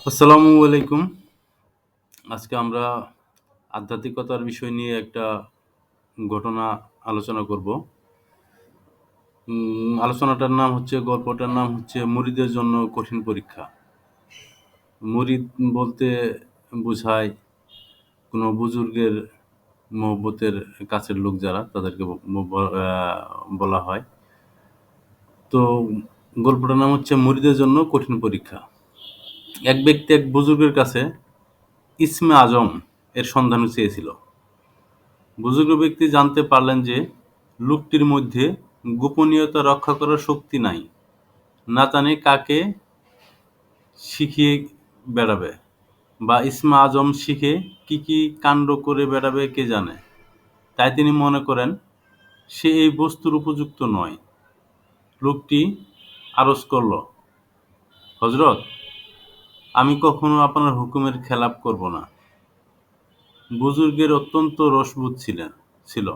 আসসালামু আলাইকুম। আজকে আমরা আধ্যাত্মিকতার বিষয় নিয়ে একটা ঘটনা আলোচনা করব। গল্পটার নাম হচ্ছে মুরিদের জন্য কঠিন পরীক্ষা। মুরিদ বলতে বোঝায় কোনো বুজুর্গের মহব্বতের কাছের লোক যারা তাদেরকে বলা হয়। তো গল্পটার নাম হচ্ছে মুরিদের জন্য কঠিন পরীক্ষা। এক ব্যক্তি এক বুজুর্গের কাছে ইসমে আজম এর সন্ধান চেয়েছিল। বুজুর্গ ব্যক্তি জানতে পারলেন যে লোকটির মধ্যে গোপনীয়তা রক্ষা করার শক্তি নাই, না জানে কাকে শিখিয়ে বেড়াবে, বা ইসমে আজম শিখে কি কি কাণ্ড করে বেড়াবে কে জানে। তাই তিনি মনে করেন সে এই বস্তুর উপযুক্ত নয়। লোকটি আরজ করল, হযরত, আমি কখনো আপনার হুকুমের খেলাপ করব না। বুজুর্গের অত্যন্ত রসবোধ ছিল।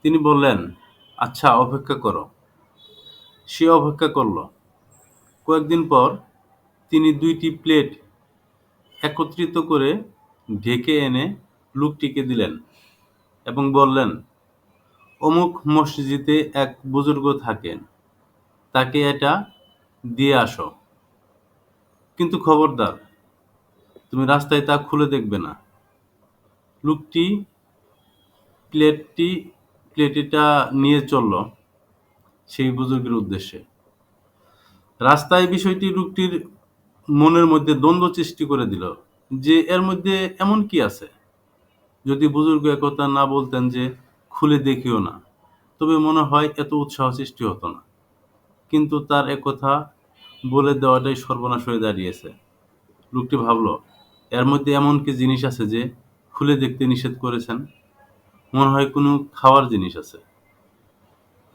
তিনি বললেন, আচ্ছা, অপেক্ষা করো। সে অপেক্ষা করল। কয়েকদিন পর তিনি ২টি প্লেট একত্রিত করে ঢেকে এনে লোকটিকে দিলেন এবং বললেন, অমুক মসজিদে এক বুজুর্গ থাকেন, তাকে এটা দিয়ে আসো। কিন্তু খবরদার, তুমি রাস্তায় তা খুলে দেখবে না। লোকটি প্লেটটি প্লেটটা নিয়ে চলল সেই বুজুর্গের উদ্দেশ্যে। রাস্তায় বিষয়টি লোকটির মনের মধ্যে দ্বন্দ্ব সৃষ্টি করে দিল যে এর মধ্যে এমন কি আছে। যদি বুজুর্গ একথা না বলতেন যে খুলে দেখিও না, তবে মনে হয় এত উৎসাহ সৃষ্টি হতো না। কিন্তু তার একথা বলে দেওয়াটাই সর্বনাশ হয়ে দাঁড়িয়েছে। লোকটি ভাবল, এর মধ্যে এমন কি জিনিস আছে যে খুলে দেখতে নিষেধ করেছেন। মনে হয় কোনো খাওয়ার জিনিস আছে।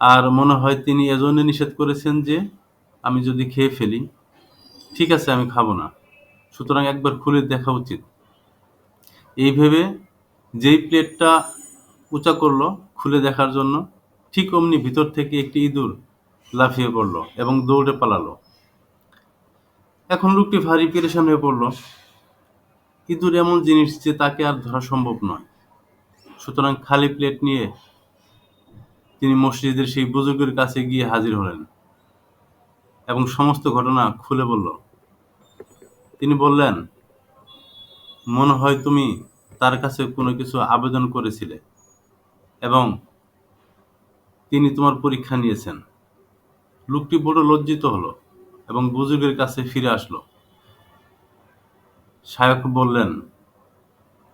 আর মনে হয় তিনি এজন্য নিষেধ করেছেন যে আমি যদি খেয়ে ফেলি, ঠিক আছে, আমি খাবো না, সুতরাং একবার খুলে দেখা উচিত। এই ভেবে যেই প্লেটটা উঁচা করলো খুলে দেখার জন্য, ঠিক অমনি ভিতর থেকে একটি ইঁদুর লাফিয়ে পড়ল এবং দৌড়ে পালালো। এখন লোকটি ভারী পেরেশান হয়ে পড়ল। ইঁদুর এমন জিনিস যে তাকে আর ধরা সম্ভব নয়। সুতরাং খালি প্লেট নিয়ে তিনি মসজিদের সেই বুজুর্গের কাছে গিয়ে হাজির হলেন এবং সমস্ত ঘটনা খুলে বলল। তিনি বললেন, মনে হয় তুমি তার কাছে কোনো কিছু আবেদন করেছিলে এবং তিনি তোমার পরীক্ষা নিয়েছেন। লোকটি বড় লজ্জিত হলো এবং বুজুর্গের কাছে ফিরে আসলো। শায়খ বললেন,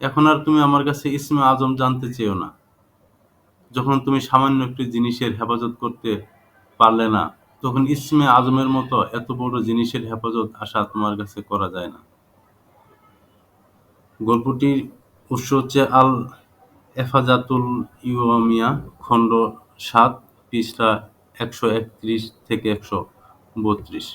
এখন আর তুমি আমার কাছে ইসমে আজম জানতে চেও না। যখন তুমি সামান্য একটি জিনিসের হেফাজত করতে পারলে না, তখন ইসমে আজমের মতো এত বড় জিনিসের হেফাজত আশা তোমার কাছে করা যায় না। গল্পটির উৎস হচ্ছে আল এফাজাতুল ইউমিয়া, খণ্ড ৭, পৃষ্ঠা ১৩১ থেকে ১৩২।